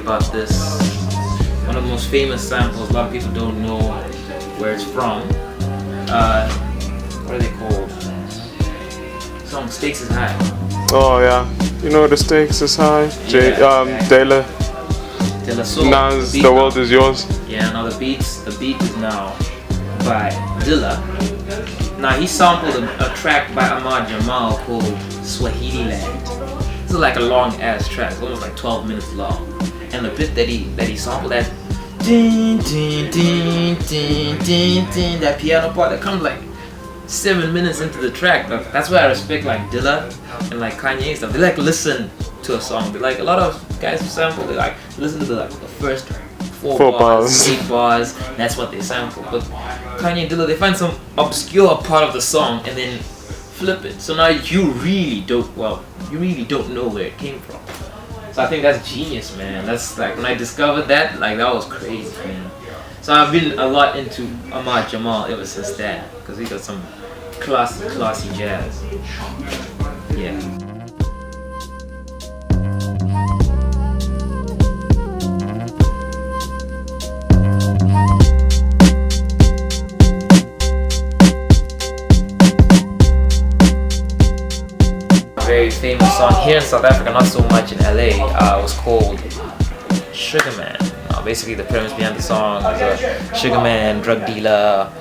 about this. One of the most famous samples. A lot of people don't know where it's from. What are they called? Song Stakes is High. Oh yeah, you know the stakes is high. De La Soul. Nas, the world is yours. Yeah, now the beat is now by Dilla. Now he sampled a track by Ahmad Jamal called Swahili Land. This is like a long ass track, it's almost like 12 minutes long. And the bit that he sampled, that that piano part that comes like 7 minutes into the track. That's why I respect like Dilla and like Kanye and stuff. They like listen to a song. They like a lot of guys who sample. They like listen to the first four bars, 8 bars. That's what they sample. But Kanye and Dilla, they find some obscure part of the song and then flip it. So now you really don't know where it came from. So I think that's genius, man. That's like when I discovered that, like that was crazy, man. So I've been a lot into Ahmad Jamal ever since that, because he got some classy jazz. Yeah. Very famous song here in South Africa, not so much in LA. It was called Sugar Man. Basically the premise behind the song was a sugar man, drug dealer.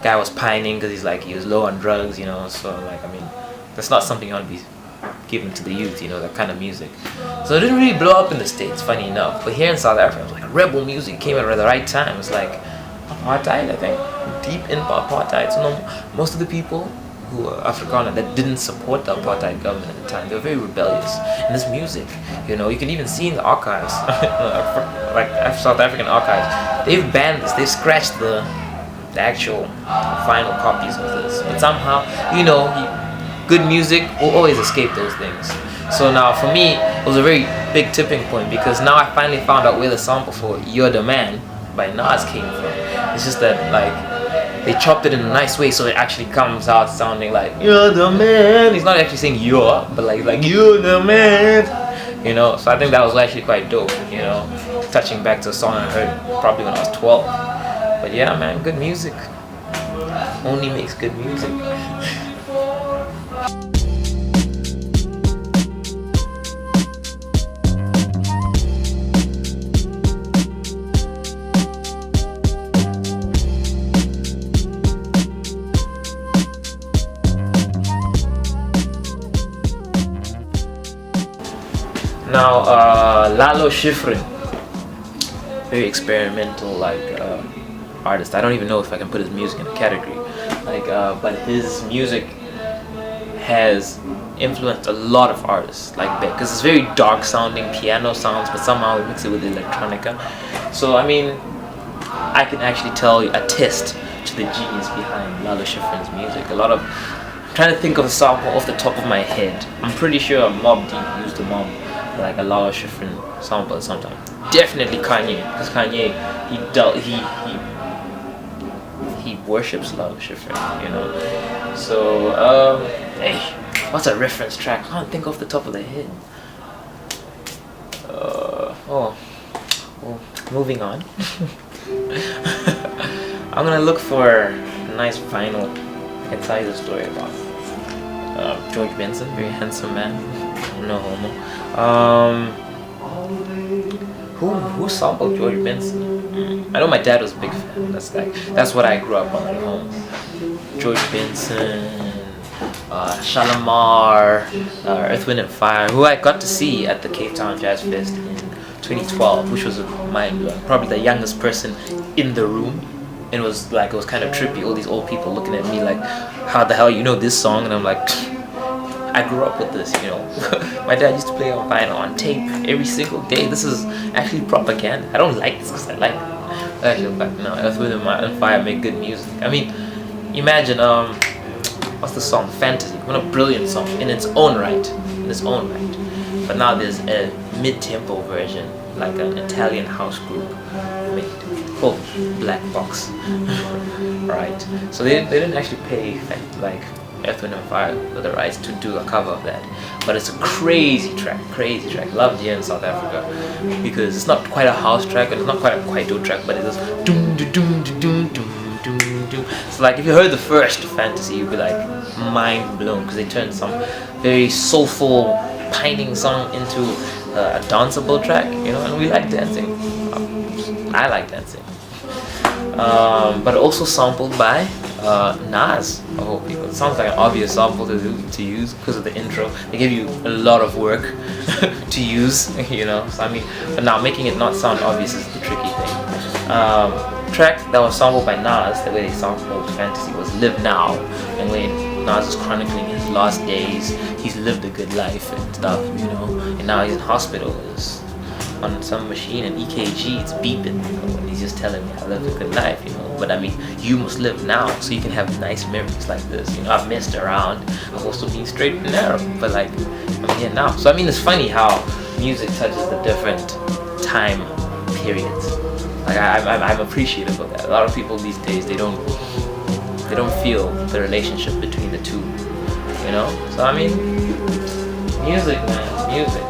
Guy was pining because he was low on drugs, you know. So like, I mean, that's not something you want to be giving to the youth, you know, that kind of music. So it didn't really blow up in the States, funny enough. But here in South Africa, it was like rebel music came out at the right time. It's like apartheid, I think, deep in apartheid. So most of the people who were Afrikaner that didn't support the apartheid government at the time, they were very rebellious. And this music, you know, you can even see in the archives, like South African archives, they've banned this, they've scratched the actual final copies of this. But somehow, you know, good music will always escape those things. So now for me, it was a very big tipping point, because now I finally found out where the sample for You're the Man by Nas came from. It's just that like, they chopped it in a nice way so it actually comes out sounding like you're the man. He's not actually saying you're, but like you're the man, you know. So I think that was actually quite dope, you know, touching back to a song I heard probably when I was 12. But yeah, man, good music only makes good music. Now, Lalo Schifrin, very experimental artist. I don't even know if I can put his music in a category. But his music has influenced a lot of artists because it's very dark sounding piano sounds, but somehow we mix it with electronica. So I mean, I can actually attest to the genius behind Lalo Schifrin's music. I'm trying to think of a sample off the top of my head. I'm pretty sure Mobb Deep used the Mob. Like a Lalo Schifrin sample sometime. Definitely Kanye, because Kanye he worships Lalo Schifrin, you know. So hey, what's a reference track? I can't think off the top of the head. Moving on. I'm gonna look for a nice vinyl. I can tell you the story about George Benson, very handsome man. No homo. Who sampled George Benson? I know my dad was a big fan. That's what I grew up on at home. George Benson, Shalimar, Earth, Wind and Fire, who I got to see at the Cape Town Jazz Fest in 2012, which was mind-blowing. Probably the youngest person in the room. And it was kind of trippy. All these old people looking at me like, how the hell you know this song? And I'm like, I grew up with this, you know. My dad used to play on vinyl, on tape, every single day. This is actually propaganda. I don't like this because I like it. Actually, but no, Earth, Wind and Fire make good music. I mean, imagine, what's the song? Fantasy. What a brilliant song in its own right. But now there's a mid-tempo version, like an Italian house group made called Black Box. Right. So they didn't actually pay Earth, Wind and Fire for the rights to do a cover of that. But it's a crazy track. Loved here in South Africa because it's not quite a house track and it's not quite a Kwaito track, but it goes doom doom doom doom doom doom doom. So like if you heard the first Fantasy, you'd be like mind blown because they turned some very soulful pining song into a danceable track, you know, and we like dancing. I like dancing. But also sampled by Nas. Oh, people. It sounds like an obvious sample to use because of the intro. They give you a lot of work to use, you know. So I mean, but now making it not sound obvious is the tricky thing. Track that was sampled by Nas, the way they sampled Fantasy, was Live Now, and when Nas is chronicling his last days, he's lived a good life and stuff, you know, and now he's in hospital, he's on some machine, an EKG, it's beeping, you know, and he's just telling me I lived a good life, you know, but I mean, you must live now so you can have nice memories like this, you know. I've messed around, I've also been straight and narrow, but like, I'm here now. So I mean, it's funny how music touches the different time periods. Like I'm appreciative of that. A lot of people these days they don't feel the relationship between the two, you know. So I mean, music, man, music.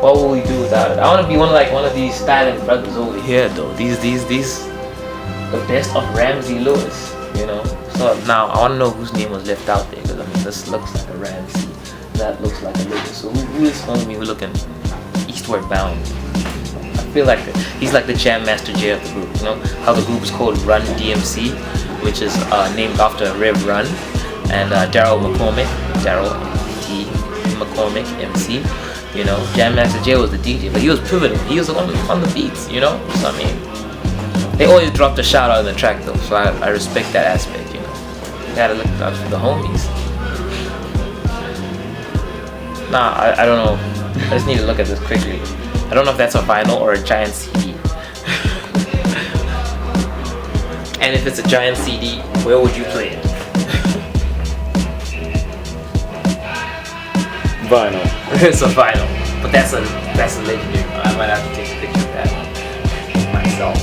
What will we do without it? I want to be one of these styling brothers over here, though. These the best of Ramsey Lewis, you know. So now I want to know whose name was left out there because I mean this looks like a Ramsey, that looks like a Lewis. So who is homie who looking eastward bound? I feel like he's like the Jam Master J of the group, you know. How the group is called Run DMC, which is named after Rev Run, and Daryl McCormick, Daryl T McCormick MC. You know, Jam Master J was the DJ, but he was pivotal. He was the one on the beats, you know. So I mean, they always dropped a shout out in the track though, so I respect that aspect, you know. You gotta look out for the homies. Nah, I don't know. I just need to look at this quickly. I don't know if that's a vinyl or a giant CD. And if it's a giant CD, where would you play it? Vinyl. It's a vinyl, but that's a legendary one. I might have to take a picture of that one myself.